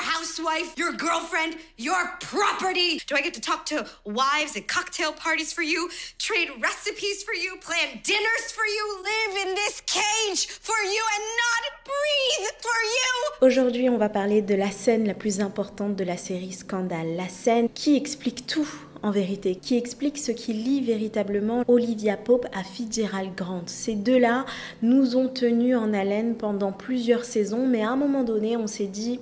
housewife, your girlfriend, your property. Do I get to talk to wives at cocktail parties for you, trade recipes for you, plan dinners for you, live in this cage for you and not breathe for you? Aujourd'hui, on va parler de la scène la plus importante de la série Scandale. La scène qui explique tout. En vérité, qui explique ce qui lie véritablement Olivia Pope à Fitzgerald Grant. Ces deux-là nous ont tenus en haleine pendant plusieurs saisons, mais à un moment donné, on s'est dit...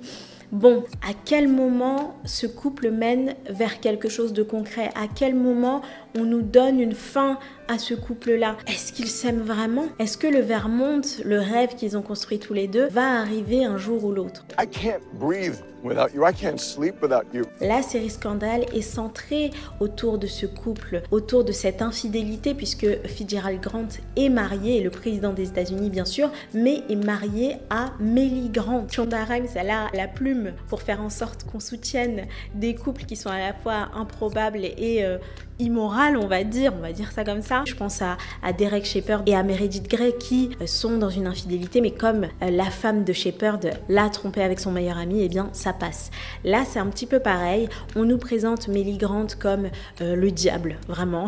Bon, à quel moment ce couple mène vers quelque chose de concret? À quel moment on nous donne une fin à ce couple-là? Est-ce qu'ils s'aiment vraiment? Est-ce que le Vermont, le rêve qu'ils ont construit tous les deux, va arriver un jour ou l'autre? I can't breathe without you. I can't sleep without you. La série Scandale est centrée autour de ce couple, autour de cette infidélité, puisque Fitzgerald Grant est marié, le président des États-Unis bien sûr, mais est marié à Mellie Grant. Shonda Rhimes, elle a la plume pour faire en sorte qu'on soutienne des couples qui sont à la fois improbables et immorales, on va dire ça comme ça. Je pense à Derek Shepherd et à Meredith Grey qui sont dans une infidélité, mais comme la femme de Shepherd l'a trompé avec son meilleur ami, eh bien ça passe. Là c'est un petit peu pareil, on nous présente Mellie Grant comme le diable, vraiment,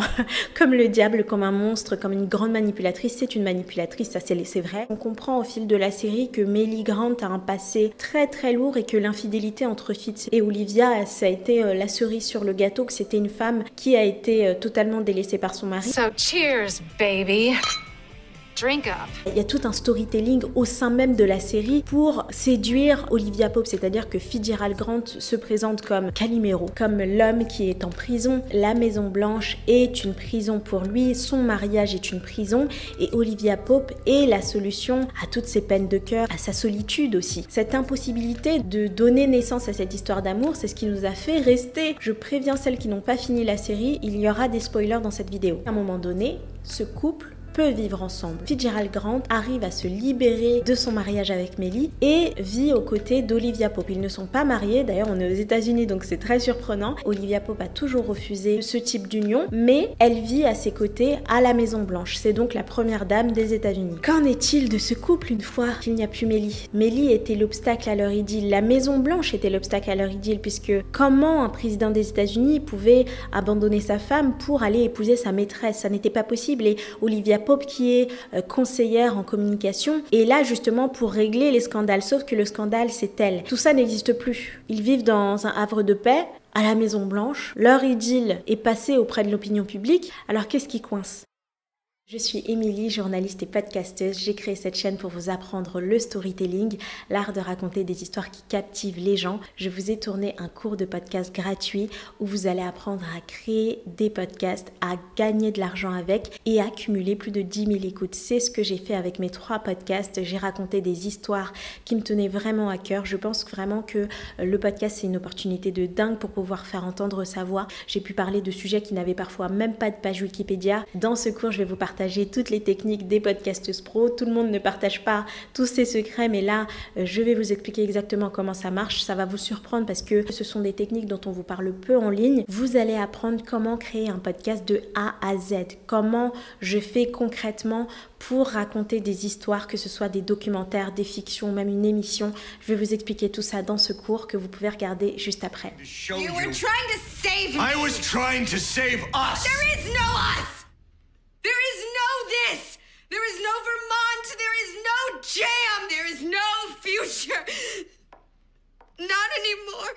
comme le diable, comme un monstre, comme une grande manipulatrice. C'est une manipulatrice, ça c'est vrai. On comprend au fil de la série que Mellie Grant a un passé très très lourd et que l'infidélité entre Fitz et Olivia, ça a été la cerise sur le gâteau, que c'était une femme qui a été totalement délaissée par son mari. So cheers, baby. Drink up. Il y a tout un storytelling au sein même de la série pour séduire Olivia Pope, c'est-à-dire que Fitzgerald Grant se présente comme Calimero, comme l'homme qui est en prison. La Maison Blanche est une prison pour lui, son mariage est une prison et Olivia Pope est la solution à toutes ses peines de cœur, à sa solitude aussi. Cette impossibilité de donner naissance à cette histoire d'amour, c'est ce qui nous a fait rester. Je préviens celles qui n'ont pas fini la série, il y aura des spoilers dans cette vidéo. À un moment donné, ce couple peut vivre ensemble. Fitzgerald Grant arrive à se libérer de son mariage avec Mellie et vit aux côtés d'Olivia Pope. Ils ne sont pas mariés, d'ailleurs on est aux États-Unis donc c'est très surprenant. Olivia Pope a toujours refusé ce type d'union, mais elle vit à ses côtés à la Maison Blanche. C'est donc la première dame des États-Unis. Qu'en est-il de ce couple une fois qu'il n'y a plus Mellie? Mellie était l'obstacle à leur idylle. La Maison Blanche était l'obstacle à leur idylle, puisque comment un président des États-Unis pouvait abandonner sa femme pour aller épouser sa maîtresse? Ça n'était pas possible. Et Olivia Pope, qui est conseillère en communication, est là justement pour régler les scandales, sauf que le scandale c'est elle. Tout ça n'existe plus. Ils vivent dans un havre de paix à la Maison Blanche, leur idylle est passée auprès de l'opinion publique, alors qu'est-ce qui coince? Je suis Émilie, journaliste et podcasteuse. J'ai créé cette chaîne pour vous apprendre le storytelling, l'art de raconter des histoires qui captivent les gens. Je vous ai tourné un cours de podcast gratuit où vous allez apprendre à créer des podcasts, à gagner de l'argent avec et à accumuler plus de 10 000 écoutes. C'est ce que j'ai fait avec mes 3 podcasts. J'ai raconté des histoires qui me tenaient vraiment à cœur. Je pense vraiment que le podcast, c'est une opportunité de dingue pour pouvoir faire entendre sa voix. J'ai pu parler de sujets qui n'avaient parfois même pas de page Wikipédia. Dans ce cours, je vais vous partager toutes les techniques des podcasteuses pro. Tout le monde ne partage pas tous ses secrets, mais là, je vais vous expliquer exactement comment ça marche. Ça va vous surprendre parce que ce sont des techniques dont on vous parle peu en ligne. Vous allez apprendre comment créer un podcast de A à Z. Comment je fais concrètement pour raconter des histoires, que ce soit des documentaires, des fictions, même une émission. Je vais vous expliquer tout ça dans ce cours que vous pouvez regarder juste après. You were trying to save me. I was trying to save us. There is no us. There is no this. There is no Vermont. There is no jam. There is no future. Not anymore.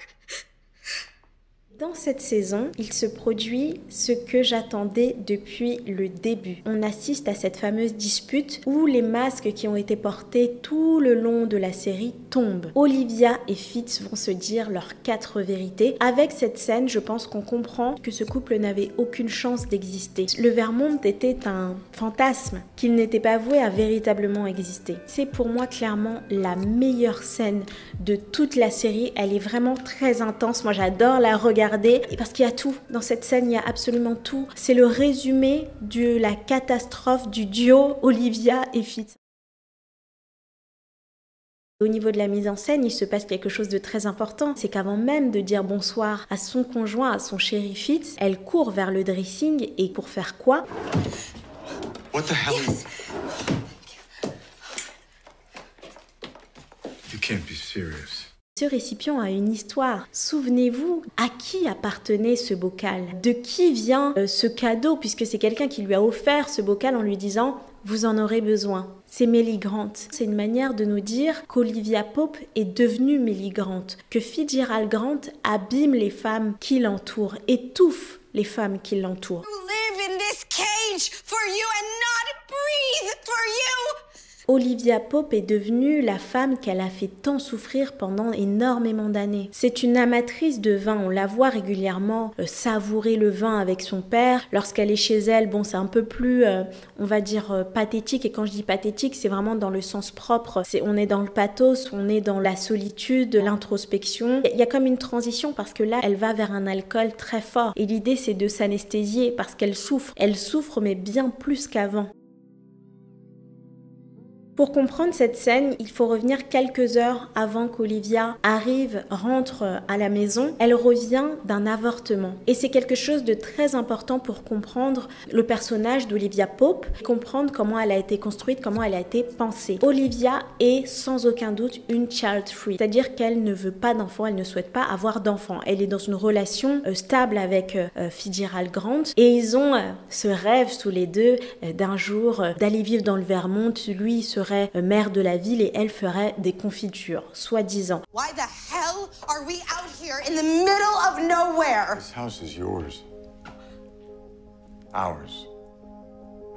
Dans cette saison, il se produit ce que j'attendais depuis le début. On assiste à cette fameuse dispute où les masques qui ont été portés tout le long de la série tombent. Olivia et Fitz vont se dire leurs 4 vérités. Avec cette scène, je pense qu'on comprend que ce couple n'avait aucune chance d'exister. Le Vermont était un fantasme qu'il n'était pas voué à véritablement exister. C'est pour moi clairement la meilleure scène de toute la série. Elle est vraiment très intense. Moi, j'adore la regarder. Et parce qu'il y a tout. Dans cette scène, il y a absolument tout. C'est le résumé de la catastrophe du duo Olivia et Fitz. Au niveau de la mise en scène, il se passe quelque chose de très important. C'est qu'avant même de dire bonsoir à son conjoint, à son chéri Fitz, elle court vers le dressing. Et pour faire quoi? What the hell? Yes. You can't be serious. Ce récipient a une histoire. Souvenez-vous, à qui appartenait ce bocal? De qui vient ce cadeau, puisque c'est quelqu'un qui lui a offert ce bocal en lui disant « Vous en aurez besoin ». C'est Mellie Grant. C'est une manière de nous dire qu'Olivia Pope est devenue Mellie Grant, que Fitzgerald Grant abîme les femmes qui l'entourent, étouffe les femmes qui l'entourent. You live in this cage for you and not breathe for you. Olivia Pope est devenue la femme qu'elle a fait tant souffrir pendant énormément d'années. C'est une amatrice de vin, on la voit régulièrement savourer le vin avec son père. Lorsqu'elle est chez elle, bon, c'est un peu plus, on va dire, pathétique. Et quand je dis pathétique, c'est vraiment dans le sens propre. On est dans le pathos, on est dans la solitude, l'introspection. Il y a comme une transition parce que là, elle va vers un alcool très fort. Et l'idée, c'est de s'anesthésier parce qu'elle souffre. Elle souffre, mais bien plus qu'avant. Pour comprendre cette scène, il faut revenir quelques heures avant qu'Olivia rentre à la maison. Elle revient d'un avortement. Et c'est quelque chose de très important pour comprendre le personnage d'Olivia Pope, comprendre comment elle a été construite, comment elle a été pensée. Olivia est sans aucun doute une child free, c'est-à-dire qu'elle ne veut pas d'enfant, elle ne souhaite pas avoir d'enfant. Elle est dans une relation stable avec Fitzgerald Grant et ils ont ce rêve tous les deux d'un jour d'aller vivre dans le Vermont. Lui serait maire de la ville et elle ferait des confitures, soi-disant. Why the hell are we out here in the middle of nowhere? This house is yours. Ours.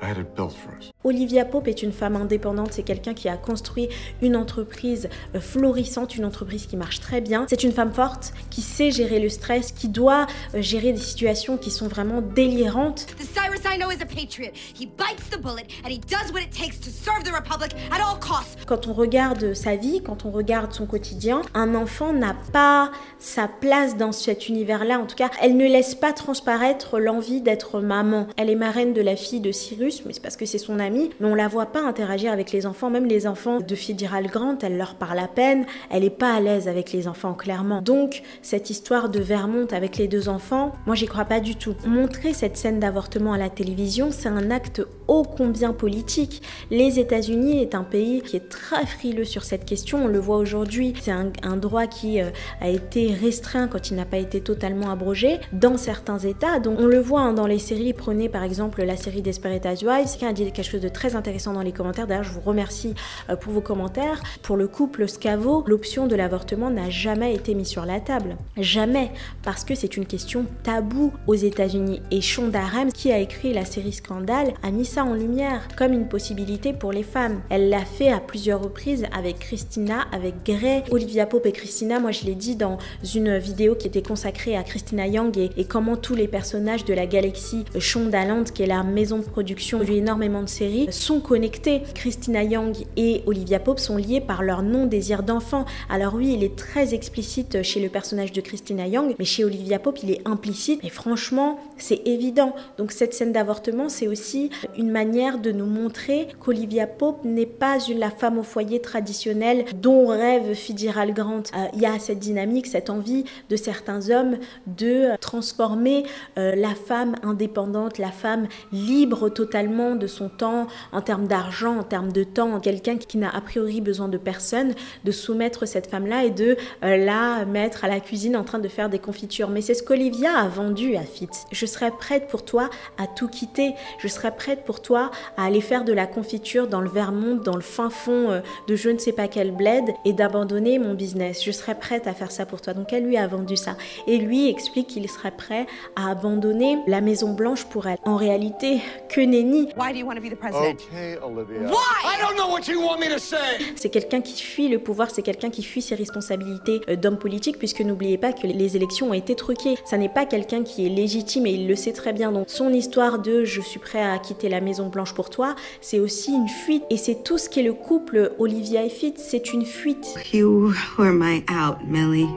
I had it built for us. Olivia Pope est une femme indépendante, c'est quelqu'un qui a construit une entreprise florissante, une entreprise qui marche très bien. C'est une femme forte, qui sait gérer le stress, qui doit gérer des situations qui sont vraiment délirantes. The Cyrus I know is a patriot. He bites the bullet and he does what it takes to serve the Republic at all costs. Quand on regarde sa vie, quand on regarde son quotidien, un enfant n'a pas sa place dans cet univers-là. En tout cas, elle ne laisse pas transparaître l'envie d'être maman. Elle est marraine de la fille de Cyrus, mais c'est parce que c'est son amie. Mais on la voit pas interagir avec les enfants. Même les enfants de Fitzgerald Grant, elle leur parle à peine. Elle est pas à l'aise avec les enfants, clairement. Donc, cette histoire de Vermont avec les deux enfants, moi, j'y crois pas du tout. Montrer cette scène d'avortement à la télévision, c'est un acte ô combien politique. Les États-Unis est un pays qui est très frileux sur cette question. On le voit aujourd'hui. C'est un droit qui a été restreint quand il n'a pas été totalement abrogé dans certains États. Donc, on le voit dans les séries. Prenez par exemple la série Desperate Housewives. Quelqu'un a dit quelque chose de très intéressant dans les commentaires. D'ailleurs, je vous remercie pour vos commentaires. Pour le couple Scavo, l'option de l'avortement n'a jamais été mise sur la table. Jamais. Parce que c'est une question taboue aux États-Unis. Et Shonda Rhimes, qui a écrit la série Scandale, a mis ça en lumière comme une possibilité pour les femmes. Elle l'a fait à plusieurs reprises avec Christina, avec Grey. Olivia Pope et Christina, moi je l'ai dit dans une vidéo qui était consacrée à Christina Young et comment tous les personnages de la galaxie Shondaland, qui est la maison de production de énormément de séries, sont connectés. Christina Young et Olivia Pope sont liés par leur non-désir d'enfant. Alors oui, il est très explicite chez le personnage de Christina Young, mais chez Olivia Pope, il est implicite. Et franchement, c'est évident. Donc cette scène d'avortement, c'est aussi une manière de nous montrer qu'Olivia Pope n'est pas la femme au foyer traditionnelle dont rêve Fitzgerald Grant. Il y a cette dynamique, cette envie de certains hommes de transformer la femme indépendante, la femme libre totalement de son temps, en termes d'argent, en termes de temps, quelqu'un qui n'a a priori besoin de personne, de soumettre cette femme-là et de la mettre à la cuisine en train de faire des confitures. Mais c'est ce qu'Olivia a vendu à Fitz. Je serais prête pour toi à tout quitter. Je serais prête pour toi à aller faire de la confiture dans le Vermont, dans le fin fond de je ne sais pas quel bled et d'abandonner mon business. Je serais prête à faire ça pour toi. Donc elle lui a vendu ça. Et lui explique qu'il serait prêt à abandonner la Maison Blanche pour elle. En réalité, que nenni. Why do you want to be the president? Okay, Olivia. Why? I don't know what you want me to say! C'est quelqu'un qui fuit le pouvoir, c'est quelqu'un qui fuit ses responsabilités d'homme politique, puisque n'oubliez pas que les élections ont été truquées. Ça n'est pas quelqu'un qui est légitime et il le sait très bien. Donc son histoire de « je suis prêt à quitter la Maison Blanche pour toi », c'est aussi une fuite. Et c'est tout ce qu'est le couple Olivia et Fitz, c'est une fuite. You were my out, Mellie.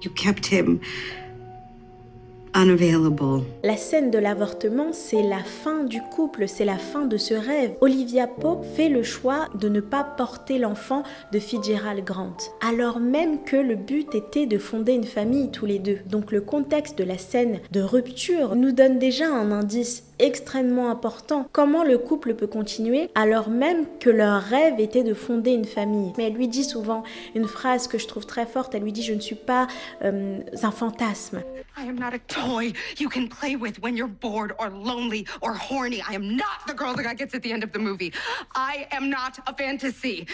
You kept him unavailable. La scène de l'avortement, c'est la fin du couple, c'est la fin de ce rêve. Olivia Pope fait le choix de ne pas porter l'enfant de Fitzgerald Grant, alors même que le but était de fonder une famille tous les deux. Donc le contexte de la scène de rupture nous donne déjà un indice extrêmement important. Comment le couple peut continuer alors même que leur rêve était de fonder une famille? Mais elle lui dit souvent une phrase que je trouve très forte. Elle lui dit: je ne suis pas un fantasme. I am not a toy you can play with when you're bored or lonely or horny. I am not the girl the guy gets at the end of the movie. I am not a fantasy.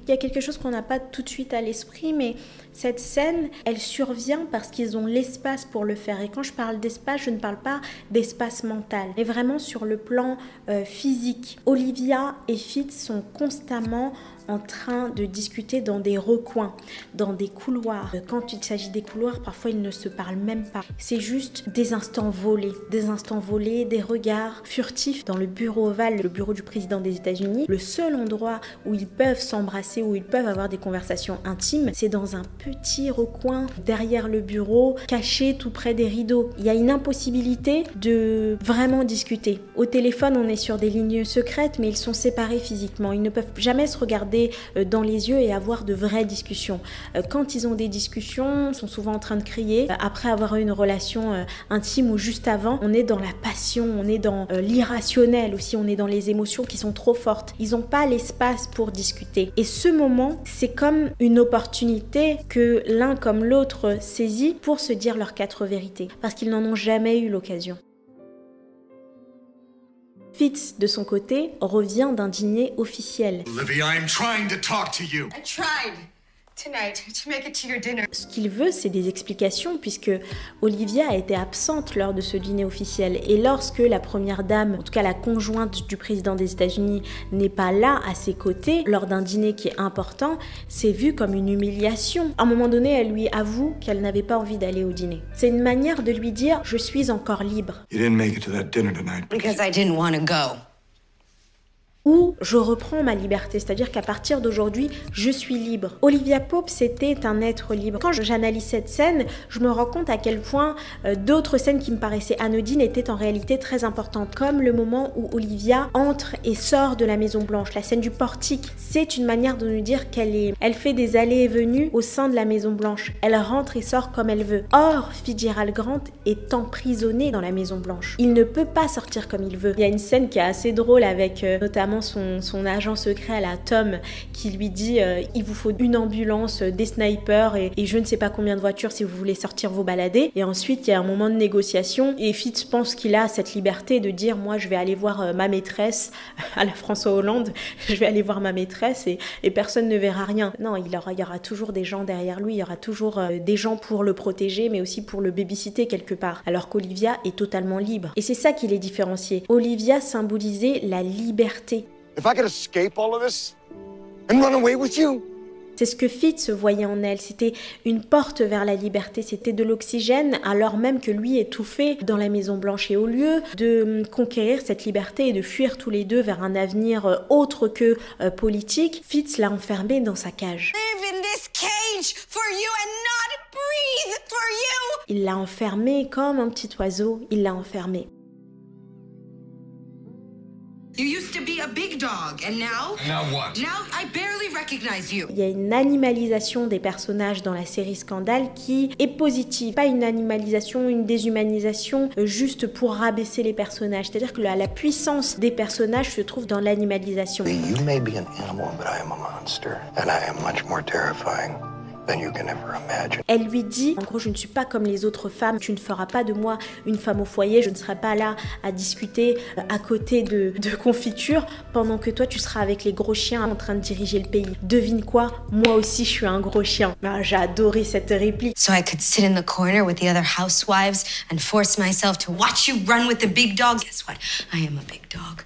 Il y a quelque chose qu'on n'a pas tout de suite à l'esprit, mais cette scène, elle survient parce qu'ils ont l'espace pour le faire. Et quand je parle d'espace, je ne parle pas d'espace mental, mais vraiment sur le plan physique. Olivia et Fitz sont constamment en train de discuter dans des recoins, dans des couloirs. Quand il s'agit des couloirs, parfois ils ne se parlent même pas. C'est juste des instants volés, des regards furtifs dans le bureau ovale, le bureau du président des États-Unis. Le seul endroit où ils peuvent s'embrasser, où ils peuvent avoir des conversations intimes, c'est dans un petit recoin derrière le bureau, caché tout près des rideaux. Il y a une impossibilité de vraiment discuter. Au téléphone, on est sur des lignes secrètes, mais ils sont séparés physiquement. Ils ne peuvent jamais se regarder dans les yeux et avoir de vraies discussions. Quand ils ont des discussions, ils sont souvent en train de crier. Après avoir eu une relation intime ou juste avant, on est dans la passion, on est dans l'irrationnel aussi, on est dans les émotions qui sont trop fortes. Ils n'ont pas l'espace pour discuter. Et ce moment, c'est comme une opportunité que l'un comme l'autre saisit pour se dire leurs 4 vérités, parce qu'ils n'en ont jamais eu l'occasion. Fitz, de son côté, revient d'un dîner officiel. Olivia, I'm trying to talk to you. I tried tonight to make it to your dinner. Ce qu'il veut, c'est des explications, puisque Olivia a été absente lors de ce dîner officiel. Et lorsque la première dame, en tout cas la conjointe du président des États-Unis, n'est pas là à ses côtés, lors d'un dîner qui est important, c'est vu comme une humiliation. À un moment donné, elle lui avoue qu'elle n'avait pas envie d'aller au dîner. C'est une manière de lui dire: je suis encore libre. You didn't make it to that dinner tonight. Because I didn't want to go. Ou je reprends ma liberté, c'est-à-dire qu'à partir d'aujourd'hui, je suis libre. Olivia Pope, c'était un être libre. Quand j'analyse cette scène, je me rends compte à quel point d'autres scènes qui me paraissaient anodines étaient en réalité très importantes, comme le moment où Olivia entre et sort de la Maison Blanche, la scène du portique. C'est une manière de nous dire elle fait des allées et venues au sein de la Maison Blanche. Elle rentre et sort comme elle veut. Or, Fitzgerald Grant est emprisonné dans la Maison Blanche. Il ne peut pas sortir comme il veut. Il y a une scène qui est assez drôle avec notamment son agent secret à la Tom qui lui dit il vous faut une ambulance, des snipers et je ne sais pas combien de voitures si vous voulez sortir vous balader. Et ensuite il y a un moment de négociation et Fitz pense qu'il a cette liberté de dire: moi je vais aller voir ma maîtresse à la François Hollande, je vais aller voir ma maîtresse et personne ne verra rien. Non, il y aura toujours des gens derrière lui, il y aura toujours des gens pour le protéger mais aussi pour le babysitter quelque part, alors qu'Olivia est totalement libre. Et c'est ça qui les différenciait. Olivia symbolisait la liberté. If I could escape all of this and run away with you. C'est ce que Fitz voyait en elle, c'était une porte vers la liberté, c'était de l'oxygène alors même que lui étouffait dans la Maison Blanche. Et au lieu de conquérir cette liberté et de fuir tous les deux vers un avenir autre que politique, Fitz l'a enfermé dans sa cage. Live in this cage for you and not breathe for you. Il l'a enfermé comme un petit oiseau, il l'a enfermé. You used to be a big dog, and now? Now what? Now I barely recognize you. Il y a une animalisation des personnages dans la série Scandale qui est positive. Pas une animalisation, une déshumanisation juste pour rabaisser les personnages. C'est-à-dire que la puissance des personnages se trouve dans l'animalisation. You may be an animal, but I am a monster, and I am much more terrifying than you can ever imagine. Elle lui dit, en gros, je ne suis pas comme les autres femmes, tu ne feras pas de moi une femme au foyer, je ne serai pas là à discuter à côté de confiture pendant que toi tu seras avec les gros chiens en train de diriger le pays. Devine quoi? Moi aussi je suis un gros chien. Ah, j'ai adoré cette réplique. So I could sit in the corner with the other housewives and force myself to watch you run with the big dogs. Guess what? I am a big dog.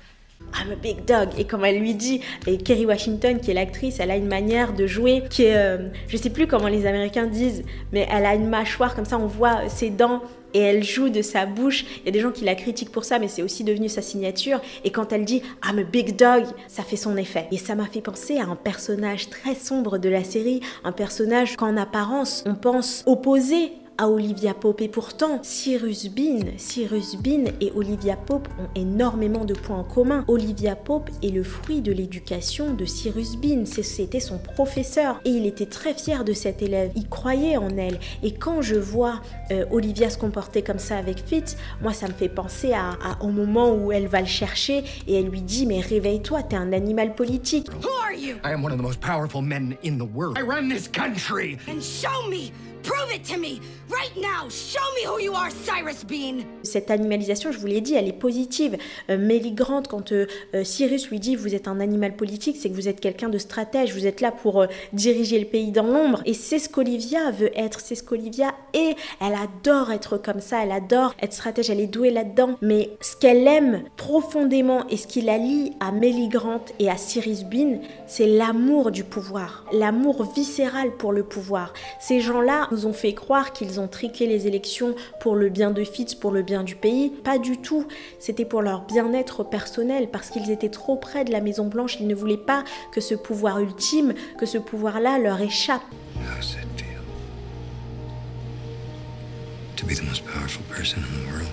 I'm a big dog. Et comme elle lui dit, et Kerry Washington, qui est l'actrice, elle a une manière de jouer qui est, je sais plus comment les Américains disent, mais elle a une mâchoire comme ça, on voit ses dents et elle joue de sa bouche. Il y a des gens qui la critiquent pour ça, mais c'est aussi devenu sa signature. Et quand elle dit « I'm a big dog », ça fait son effet. Et ça m'a fait penser à un personnage très sombre de la série, un personnage qu'en apparence, on pense opposé à Olivia Pope. Et pourtant, Cyrus Bean et Olivia Pope ont énormément de points en commun. Olivia Pope est le fruit de l'éducation de Cyrus Bean. C'était son professeur et il était très fier de cette élève. Il croyait en elle. Et quand je vois Olivia se comporter comme ça avec Fitz, moi ça me fait penser au moment où elle va le chercher et elle lui dit mais réveille-toi, t'es un animal politique. Who are you? I am one of the most powerful men in the world. I run this country. And show me! Prove it to me! Right now! Show me who you are, Cyrus Bean! Cette animalisation, je vous l'ai dit, elle est positive. Melly Grant, quand Cyrus lui dit « vous êtes un animal politique », c'est que vous êtes quelqu'un de stratège, vous êtes là pour diriger le pays dans l'ombre. Et c'est ce qu'Olivia veut être, c'est ce qu'Olivia est. Elle adore être comme ça, elle adore être stratège, elle est douée là-dedans. Mais ce qu'elle aime profondément et ce qui la lie à Melly Grant et à Cyrus Bean, c'est l'amour du pouvoir, l'amour viscéral pour le pouvoir. Ces gens-là nous ont fait croire qu'ils ont triqué les élections pour le bien de Fitz, pour le bien du pays. Pas du tout. C'était pour leur bien-être personnel, parce qu'ils étaient trop près de la Maison Blanche. Ils ne voulaient pas que ce pouvoir ultime, que ce pouvoir-là leur échappe. How's that feel? To be the most powerful person in the world.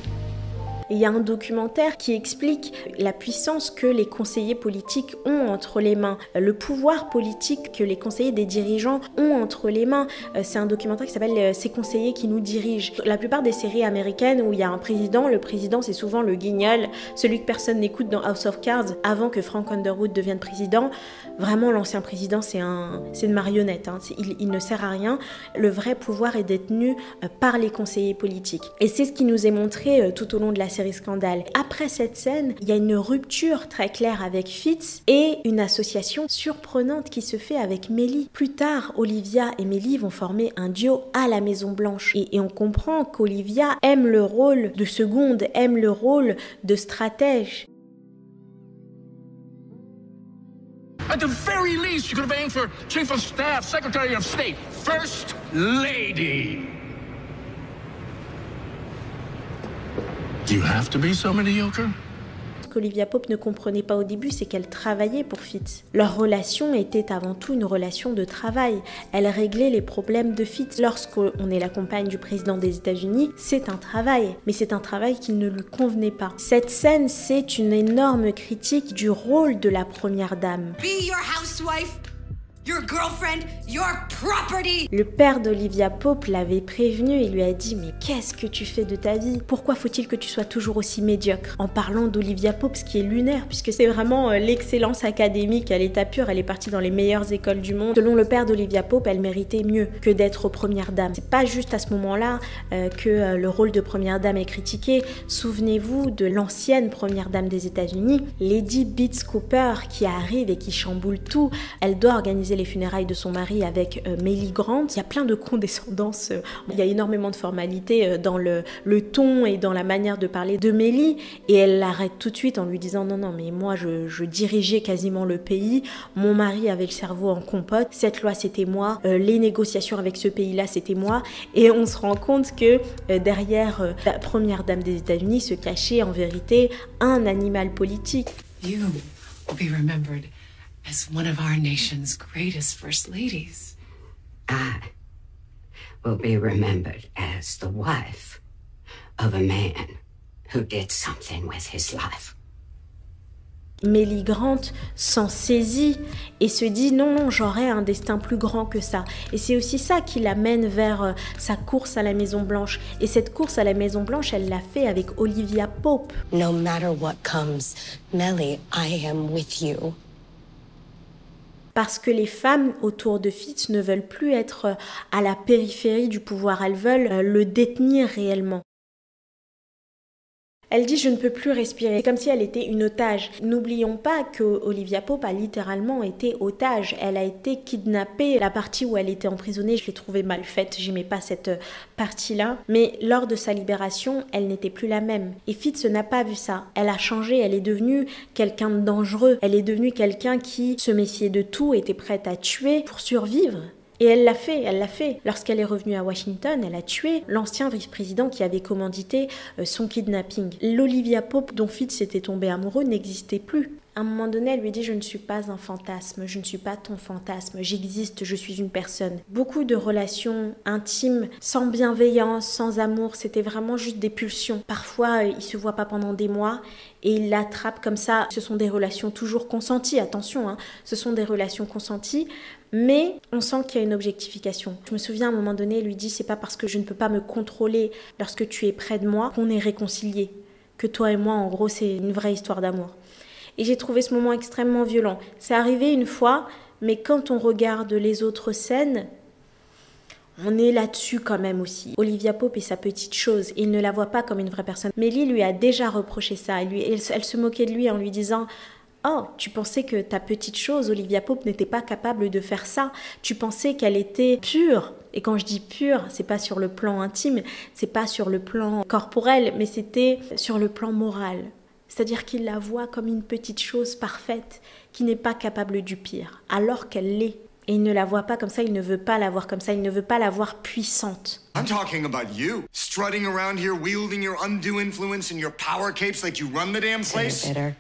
Et il y a un documentaire qui explique la puissance que les conseillers politiques ont entre les mains, le pouvoir politique que les conseillers des dirigeants ont entre les mains. C'est un documentaire qui s'appelle « Ces conseillers qui nous dirigent ». La plupart des séries américaines où il y a un président, le président c'est souvent le guignol, celui que personne n'écoute dans House of Cards avant que Frank Underwood devienne président. Vraiment, l'ancien président c'est une marionnette, hein. Il ne sert à rien. Le vrai pouvoir est détenu par les conseillers politiques. Et c'est ce qui nous est montré tout au long de la série Scandale. Après cette scène, il y a une rupture très claire avec Fitz et une association surprenante qui se fait avec Melly. Plus tard, Olivia et Melly vont former un duo à la Maison Blanche. Et on comprend qu'Olivia aime le rôle de seconde, aime le rôle de stratège. At the very least, you could have aimed for Chief of Staff, Secretary of State, First Lady. Do you have to be so mediocre? Ce qu'Olivia Pope ne comprenait pas au début, c'est qu'elle travaillait pour Fitz. Leur relation était avant tout une relation de travail. Elle réglait les problèmes de Fitz. Lorsqu'on est la compagne du président des États-Unis, c'est un travail. Mais c'est un travail qui ne lui convenait pas. Cette scène, c'est une énorme critique du rôle de la première dame. Be your housewife, your girlfriend, your property! Le père d'Olivia Pope l'avait prévenu et lui a dit « Mais qu'est-ce que tu fais de ta vie? Pourquoi faut-il que tu sois toujours aussi médiocre ?» En parlant d'Olivia Pope, ce qui est lunaire, puisque c'est vraiment l'excellence académique à l'état pur, elle est partie dans les meilleures écoles du monde. Selon le père d'Olivia Pope, elle méritait mieux que d'être première dame. C'est pas juste à ce moment-là que le rôle de première dame est critiqué. Souvenez-vous de l'ancienne première dame des États-Unis, Lady Beats Cooper, qui arrive et qui chamboule tout. Elle doit organiser les funérailles de son mari avec Melly Grant. Il y a plein de condescendance, il y a énormément de formalités dans le ton et dans la manière de parler de Melly, et elle l'arrête tout de suite en lui disant non mais moi je dirigeais quasiment le pays, mon mari avait le cerveau en compote, cette loi c'était moi, les négociations avec ce pays-là c'était moi, et on se rend compte que derrière la première dame des États-Unis se cachait en vérité un animal politique. You will be remembered as one of our nation's greatest first ladies. I will be remembered as the wife of a man who did something with his life. Melly Grant s'en saisit et se dit non, j'aurai un destin plus grand que ça. Et c'est aussi ça qui l'amène vers sa course à la Maison Blanche. Et cette course à la Maison Blanche, elle l'a fait avec Olivia Pope. No matter what comes, Melly, I am with you. Parce que les femmes autour de Fitz ne veulent plus être à la périphérie du pouvoir, elles veulent le détenir réellement. Elle dit « je ne peux plus respirer », c'est comme si elle était une otage. N'oublions pas que Olivia Pope a littéralement été otage. Elle a été kidnappée. La partie où elle était emprisonnée, je l'ai trouvée mal faite, j'aimais pas cette partie-là. Mais lors de sa libération, elle n'était plus la même. Et Fitz n'a pas vu ça. Elle a changé, elle est devenue quelqu'un de dangereux. Elle est devenue quelqu'un qui se méfiait de tout, était prête à tuer pour survivre. Et elle l'a fait. Lorsqu'elle est revenue à Washington, elle a tué l'ancien vice-président qui avait commandité son kidnapping. L'Olivia Pope dont Fitz était tombé amoureux n'existait plus. À un moment donné, elle lui dit « Je ne suis pas un fantasme, je ne suis pas ton fantasme, j'existe, je suis une personne. » Beaucoup de relations intimes, sans bienveillance, sans amour, c'était vraiment juste des pulsions. Parfois, ils ne se voient pas pendant des mois et ils l'attrapent comme ça. Ce sont des relations toujours consenties, attention, hein, ce sont des relations consenties, mais on sent qu'il y a une objectification. Je me souviens, à un moment donné, elle lui dit « C'est pas parce que je ne peux pas me contrôler lorsque tu es près de moi qu'on est réconciliés. Que toi et moi, en gros, c'est une vraie histoire d'amour. » Et j'ai trouvé ce moment extrêmement violent. C'est arrivé une fois, mais quand on regarde les autres scènes, on est là-dessus quand même aussi. Olivia Pope est sa petite chose, et il ne la voit pas comme une vraie personne. Mellie lui a déjà reproché ça. Elle se moquait de lui en lui disant « Oh, tu pensais que ta petite chose, Olivia Pope, n'était pas capable de faire ça. Tu pensais qu'elle était pure. » Et quand je dis pure, c'est pas sur le plan intime, c'est pas sur le plan corporel, mais c'était sur le plan moral. C'est-à-dire qu'il la voit comme une petite chose parfaite qui n'est pas capable du pire, alors qu'elle l'est. Et il ne la voit pas comme ça, il ne veut pas la voir comme ça, il ne veut pas la voir puissante. I'm talking about you, strutting around here, wielding your undue influence and your power capes like you run the damn place. Bitter.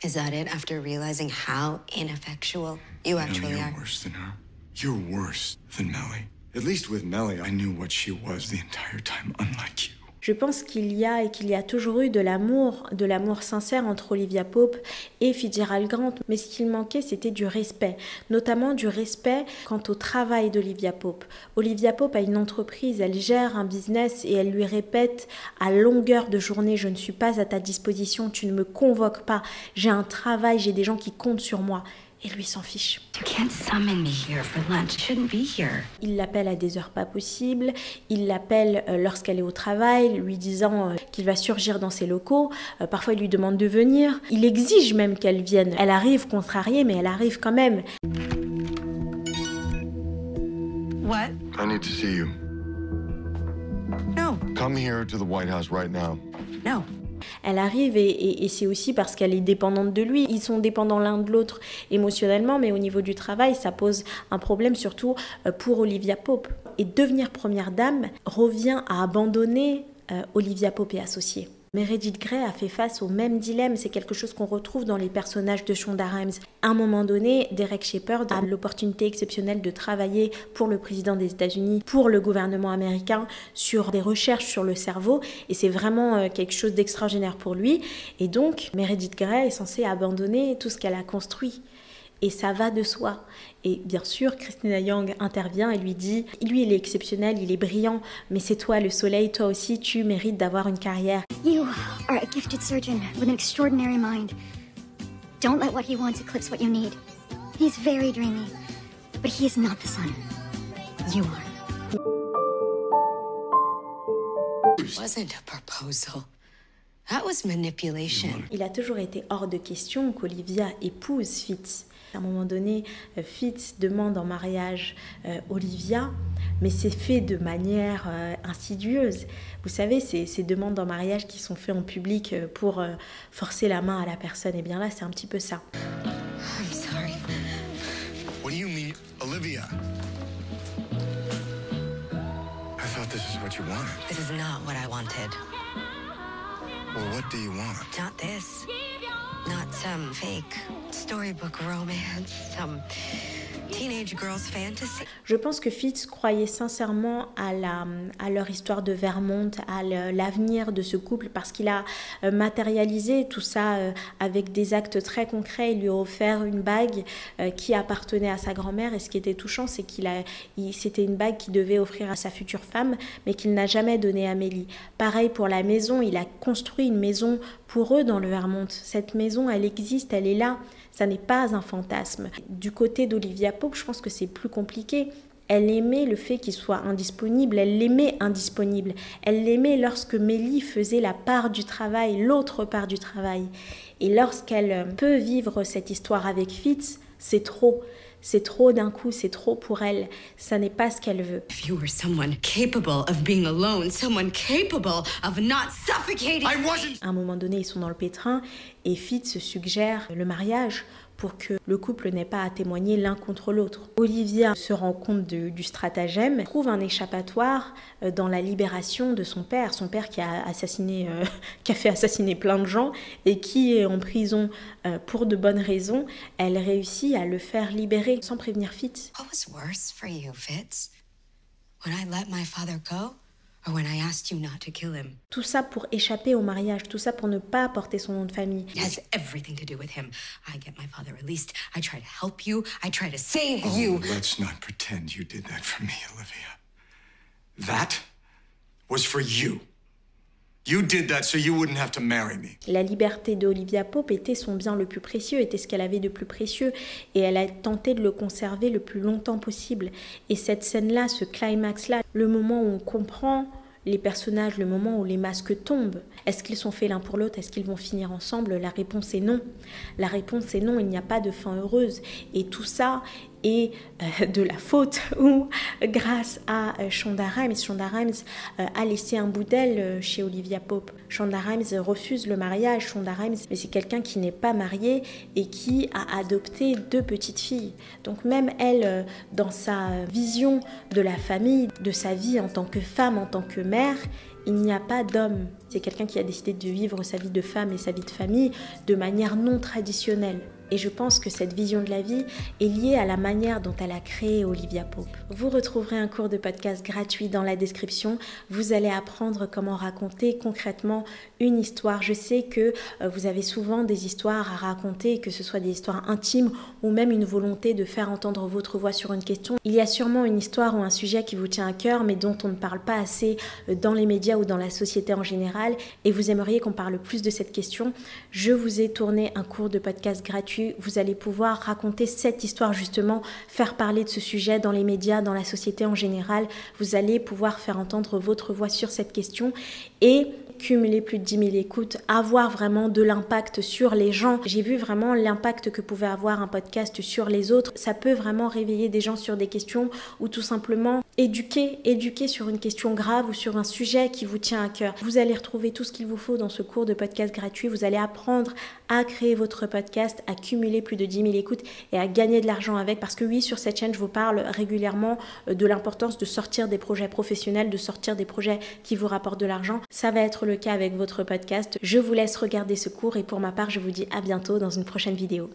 Is that it, after realizing how ineffectual you actually are? You're worse than her. You're worse than Mellie. At least with Mellie, I knew what she was the entire time, unlike you. Je pense qu'il y a toujours eu de l'amour sincère entre Olivia Pope et Fitzgerald Grant. Mais ce qu'il manquait, c'était du respect. Notamment du respect quant au travail d'Olivia Pope. Olivia Pope a une entreprise, elle gère un business et elle lui répète à longueur de journée « Je ne suis pas à ta disposition, tu ne me convoques pas, j'ai un travail, j'ai des gens qui comptent sur moi ». Et lui s'en fiche. You can't summon me here for lunch. I shouldn't be here. Il l'appelle à des heures pas possibles. Il l'appelle lorsqu'elle est au travail, lui disant qu'il va surgir dans ses locaux. Parfois, il lui demande de venir. Il exige même qu'elle vienne. Elle arrive contrariée, mais elle arrive quand même. What? I need to see you. No. Come here to the White House right now. No. Elle arrive et c'est aussi parce qu'elle est dépendante de lui. Ils sont dépendants l'un de l'autre émotionnellement, mais au niveau du travail, ça pose un problème surtout pour Olivia Pope. Et devenir première dame revient à abandonner Olivia Pope et associés. Meredith Grey a fait face au même dilemme, c'est quelque chose qu'on retrouve dans les personnages de Shonda Rhimes. À un moment donné, Derek Shepherd a l'opportunité exceptionnelle de travailler pour le président des États-Unis, pour le gouvernement américain, sur des recherches sur le cerveau, et c'est vraiment quelque chose d'extraordinaire pour lui. Et donc, Meredith Grey est censée abandonner tout ce qu'elle a construit. Et ça va de soi. Et bien sûr, Christina Yang intervient et lui dit « Lui, il est exceptionnel, il est brillant, mais c'est toi le soleil, toi aussi, tu mérites d'avoir une carrière. » You are a gifted surgeon with an extraordinary mind. Don't let what he wants eclipse what you need. He's very dreamy, but he is not the sun. You are. It wasn't a proposal. That was manipulation. Il a toujours été hors de question qu'Olivia épouse Fitz. À un moment donné, Fitz demande en mariage Olivia, mais c'est fait de manière insidieuse. Vous savez, ces demandes en mariage qui sont faites en public pour forcer la main à la personne, et bien là, c'est un petit peu ça. I'm sorry. What do you mean, Olivia? I thought this is what you wanted. This is not what I wanted. Well, what do you want? Not this. Not some fake storybook romance, some teenage girl's fantasy. Je pense que Fitz croyait sincèrement à leur histoire de Vermont, à l'avenir de ce couple, parce qu'il a matérialisé tout ça avec des actes très concrets. Il lui a offert une bague qui appartenait à sa grand-mère, et ce qui était touchant, c'est c'était une bague qu'il devait offrir à sa future femme, mais qu'il n'a jamais donnée à Mellie. Pareil pour la maison, il a construit une maison pour eux dans le Vermont. Cette maison, elle existe, elle est là. Ça n'est pas un fantasme. Du côté d'Olivia Pope, je pense que c'est plus compliqué. Elle aimait le fait qu'il soit indisponible, elle l'aimait indisponible. Elle l'aimait lorsque Mellie faisait la part du travail, l'autre part du travail. Et lorsqu'elle peut vivre cette histoire avec Fitz, c'est trop. C'est trop d'un coup, c'est trop pour elle. Ça n'est pas ce qu'elle veut. If you were someone capable of being alone, someone capable of not suffocating. À un moment donné, ils sont dans le pétrin et Fitz suggère le mariage pour que le couple n'ait pas à témoigner l'un contre l'autre. Olivia se rend compte du stratagème, trouve un échappatoire dans la libération de son père qui a assassiné, qui a fait assassiner plein de gens et qui est en prison pour de bonnes raisons. Elle réussit à le faire libérer sans prévenir Fitz. What was worse for you, Fitz? When I let my father go? Or when I asked you not to kill him? Tout ça pour échapper au mariage, tout ça pour ne pas porter son nom de famille. It has everything to do with him. I get my father released. I try to help you. I try to save you. Let's not pretend you did that for me, Olivia. That was for you. You did that so you wouldn't have to marry me. La liberté d'Olivia Pope était son bien le plus précieux, était ce qu'elle avait de plus précieux, et elle a tenté de le conserver le plus longtemps possible. Et cette scène-là, ce climax-là, le moment où on comprend les personnages, le moment où les masques tombent, est-ce qu'ils sont faits l'un pour l'autre? Est-ce qu'ils vont finir ensemble? La réponse est non. La réponse est non, il n'y a pas de fin heureuse. Et tout ça est de la faute ou grâce à Shonda Rhimes. Shonda Rhimes a laissé un bout d'elle chez Olivia Pope. Shonda Rhimes refuse le mariage. Shonda Rhimes, mais c'est quelqu'un qui n'est pas marié et qui a adopté 2 petites filles. Donc même elle, dans sa vision de la famille, de sa vie en tant que femme, en tant que mère, il n'y a pas d'homme. C'est quelqu'un qui a décidé de vivre sa vie de femme et sa vie de famille de manière non traditionnelle. Et je pense que cette vision de la vie est liée à la manière dont elle a créé Olivia Pope. Vous retrouverez un cours de podcast gratuit dans la description. Vous allez apprendre comment raconter concrètement une histoire. Je sais que vous avez souvent des histoires à raconter, que ce soit des histoires intimes ou même une volonté de faire entendre votre voix sur une question. Il y a sûrement une histoire ou un sujet qui vous tient à cœur, mais dont on ne parle pas assez dans les médias ou dans la société en général, et vous aimeriez qu'on parle plus de cette question. Je vous ai tourné un cours de podcast gratuit. Vous allez pouvoir raconter cette histoire justement, faire parler de ce sujet dans les médias, dans la société en général. Vous allez pouvoir faire entendre votre voix sur cette question et cumuler plus de 10 000 écoutes, avoir vraiment de l'impact sur les gens. J'ai vu vraiment l'impact que pouvait avoir un podcast sur les autres. Ça peut vraiment réveiller des gens sur des questions ou tout simplement éduquer sur une question grave ou sur un sujet qui vous tient à cœur. Vous allez retrouver tout ce qu'il vous faut dans ce cours de podcast gratuit. Vous allez apprendre à créer votre podcast, à cumuler plus de 10 000 écoutes et à gagner de l'argent avec. Parce que oui, sur cette chaîne, je vous parle régulièrement de l'importance de sortir des projets professionnels, de sortir des projets qui vous rapportent de l'argent. Ça va être le cas avec votre podcast. Je vous laisse regarder ce cours et pour ma part, je vous dis à bientôt dans une prochaine vidéo.